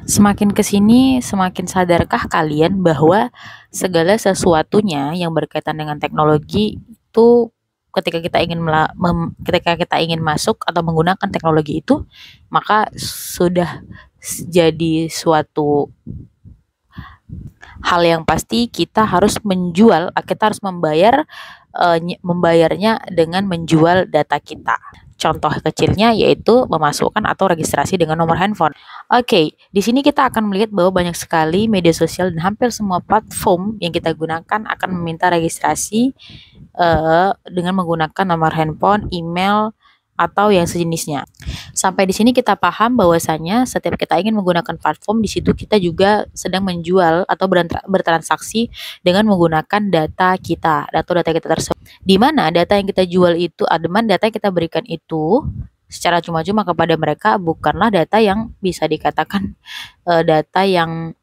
Semakin ke sini, semakin sadarkah kalian bahwa segala sesuatunya yang berkaitan dengan teknologi itu ketika kita ingin masuk atau menggunakan teknologi itu, maka sudah jadi suatu hal yang pasti kita harus membayarnya dengan menjual data kita. Contoh kecilnya yaitu memasukkan atau registrasi dengan nomor handphone. Oke, di sini kita akan melihat bahwa banyak sekali media sosial dan hampir semua platform yang kita gunakan akan meminta registrasi dengan menggunakan nomor handphone, email, atau yang sejenisnya. Sampai di sini kita paham bahwasanya setiap kita ingin menggunakan platform, di situ kita juga sedang menjual atau bertransaksi dengan menggunakan data kita, data kita tersebut. Di mana data yang kita jual itu, data yang kita berikan itu secara cuma-cuma kepada mereka bukanlah data yang bisa dikatakan data yang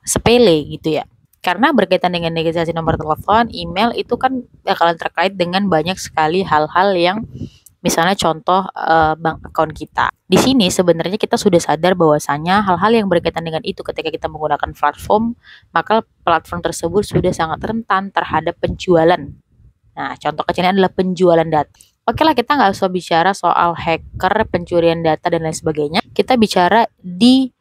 sepele gitu ya. Karena berkaitan dengan negosiasi nomor telepon, email itu kan bakalan terkait dengan banyak sekali hal-hal yang misalnya contoh bank account kita. Di sini sebenarnya kita sudah sadar bahwasanya hal-hal yang berkaitan dengan itu ketika kita menggunakan platform, maka platform tersebut sudah sangat rentan terhadap penjualan. Nah, contoh kecilnya adalah penjualan data. Oke lah, kita nggak usah bicara soal hacker, pencurian data dan lain sebagainya. Kita bicara di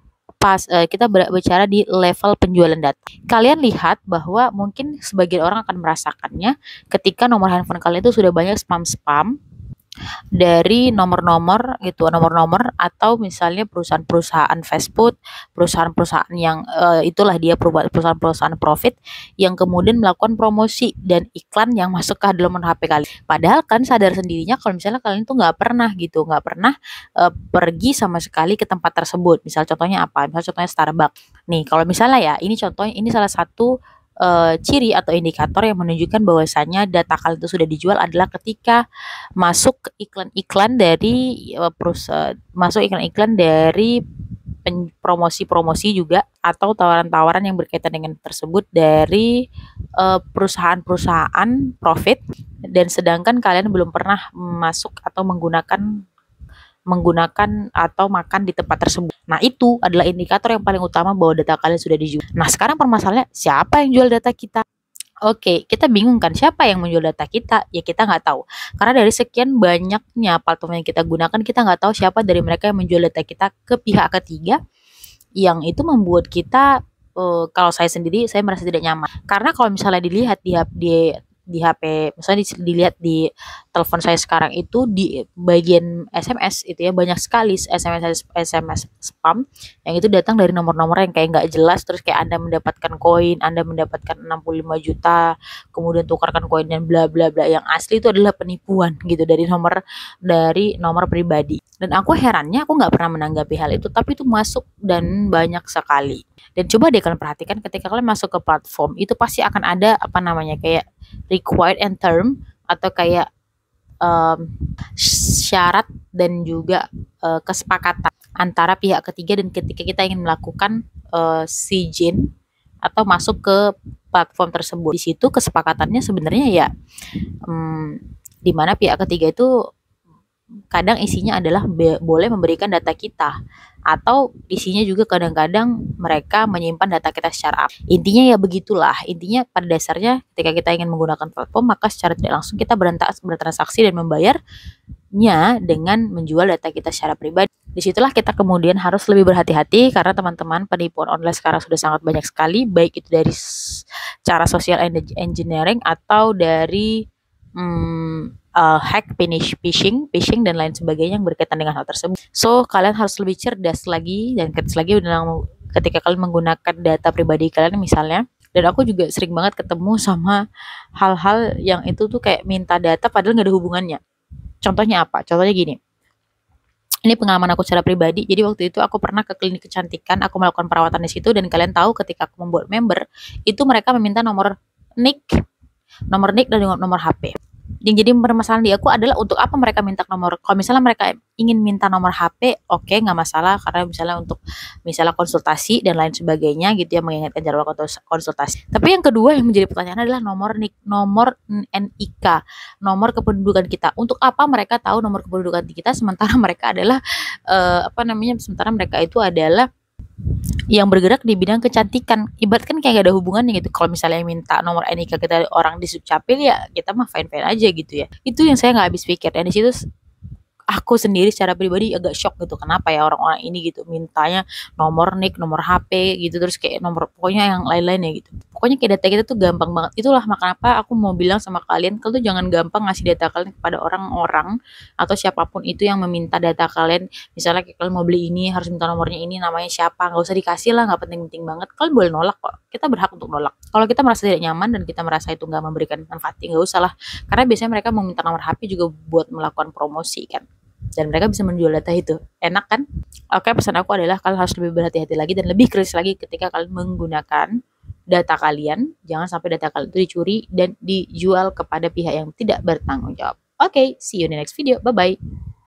level penjualan data. Kalian lihat bahwa mungkin sebagian orang akan merasakannya ketika nomor handphone kalian itu sudah banyak spam-spam dari nomor-nomor atau misalnya perusahaan-perusahaan fast food, perusahaan-perusahaan yang itulah dia perusahaan-perusahaan profit yang kemudian melakukan promosi dan iklan yang masuk ke dalam HP kalian. Padahal kan sadar sendirinya kalau misalnya kalian tuh nggak pernah pergi sama sekali ke tempat tersebut. Misal contohnya apa? Misal contohnya Starbucks. Nih, kalau misalnya ya, ini salah satu ciri atau indikator yang menunjukkan bahwasanya data kalian itu sudah dijual adalah ketika masuk iklan-iklan dari promosi-promosi juga atau tawaran-tawaran yang berkaitan dengan tersebut dari perusahaan-perusahaan profit, dan sedangkan kalian belum pernah masuk atau menggunakan atau makan di tempat tersebut. Nah, itu adalah indikator yang paling utama bahwa data kalian sudah dijual. Nah, sekarang permasalahannya siapa yang jual data kita? Oke, kita bingung kan siapa yang menjual data kita? Ya kita nggak tahu. Karena dari sekian banyaknya platform yang kita gunakan, kita nggak tahu siapa dari mereka yang menjual data kita ke pihak ketiga, yang itu membuat kita kalau saya sendiri saya merasa tidak nyaman. Karena kalau misalnya dilihat di HP, misalnya dilihat di telepon saya sekarang itu di bagian SMS itu ya banyak sekali SMS spam yang itu datang dari nomor-nomor yang kayak nggak jelas, terus kayak Anda mendapatkan koin, Anda mendapatkan 65 juta, kemudian tukarkan koin dan bla bla bla, yang asli itu adalah penipuan gitu dari nomor pribadi. Dan aku herannya aku nggak pernah menanggapi hal itu, tapi itu masuk dan banyak sekali. Dan coba deh kalian perhatikan ketika kalian masuk ke platform itu pasti akan ada kayak required and term atau kayak syarat dan juga kesepakatan antara pihak ketiga, dan ketika kita ingin melakukan sign atau masuk ke platform tersebut, di situ kesepakatannya sebenarnya ya di mana pihak ketiga itu kadang isinya adalah boleh memberikan data kita, atau isinya juga kadang-kadang mereka menyimpan data kita secara intinya ya begitulah. Intinya pada dasarnya ketika kita ingin menggunakan platform, maka secara tidak langsung kita bertransaksi dan membayarnya dengan menjual data kita secara pribadi. Disitulah kita kemudian harus lebih berhati-hati, karena teman-teman, penipuan online sekarang sudah sangat banyak sekali, baik itu dari cara social engineering atau dari hack, phishing dan lain sebagainya yang berkaitan dengan hal tersebut. So, kalian harus lebih cerdas lagi dan kritis lagi ketika kalian menggunakan data pribadi kalian misalnya. Dan aku juga sering banget ketemu sama hal-hal yang itu tuh kayak minta data padahal nggak ada hubungannya. Contohnya apa? Contohnya gini. Ini pengalaman aku secara pribadi. Jadi waktu itu aku pernah ke klinik kecantikan, aku melakukan perawatan di situ, dan kalian tahu ketika aku membuat member, itu mereka meminta nomor NIK dan nomor HP. Yang jadi permasalahan di aku adalah untuk apa mereka minta nomor. Kalau misalnya mereka ingin minta nomor HP, oke, nggak masalah, karena misalnya konsultasi dan lain sebagainya gitu ya, mengingatkan jadwal konsultasi. Tapi yang kedua yang menjadi pertanyaan adalah nomor NIK, nomor kependudukan kita. Untuk apa mereka tahu nomor kependudukan kita sementara mereka adalah sementara mereka itu adalah yang bergerak di bidang kecantikan. Ibarat kan kayak gak ada hubungannya gitu. Kalau misalnya minta nomor NIK kita orang di Dukcapil, ya kita mah fine-fine aja gitu ya. Itu yang saya nggak habis pikir. Dan di situ aku sendiri secara pribadi agak shock gitu, kenapa ya orang-orang ini gitu mintanya nomor NIK, nomor HP gitu, terus kayak nomor pokoknya yang lain-lainnya gitu. Pokoknya kayak data kita tuh gampang banget. Itulah kenapa aku mau bilang sama kalian, kalian tuh jangan gampang ngasih data kalian kepada orang-orang atau siapapun itu yang meminta data kalian. Misalnya kayak kalian mau beli ini harus minta nomornya ini, namanya siapa, nggak usah dikasih lah, nggak penting-penting banget. Kalian boleh nolak kok. Kita berhak untuk nolak. Kalau kita merasa tidak nyaman dan kita merasa itu nggak memberikan manfaat, ya nggak usah lah. Karena biasanya mereka meminta nomor HP juga buat melakukan promosi kan, dan mereka bisa menjual data itu. Enak kan? Oke, pesan aku adalah kalian harus lebih berhati-hati lagi dan lebih kritis lagi ketika kalian menggunakan data kalian. Jangan sampai data kalian itu dicuri dan dijual kepada pihak yang tidak bertanggung jawab. Oke, see you in the next video. Bye-bye.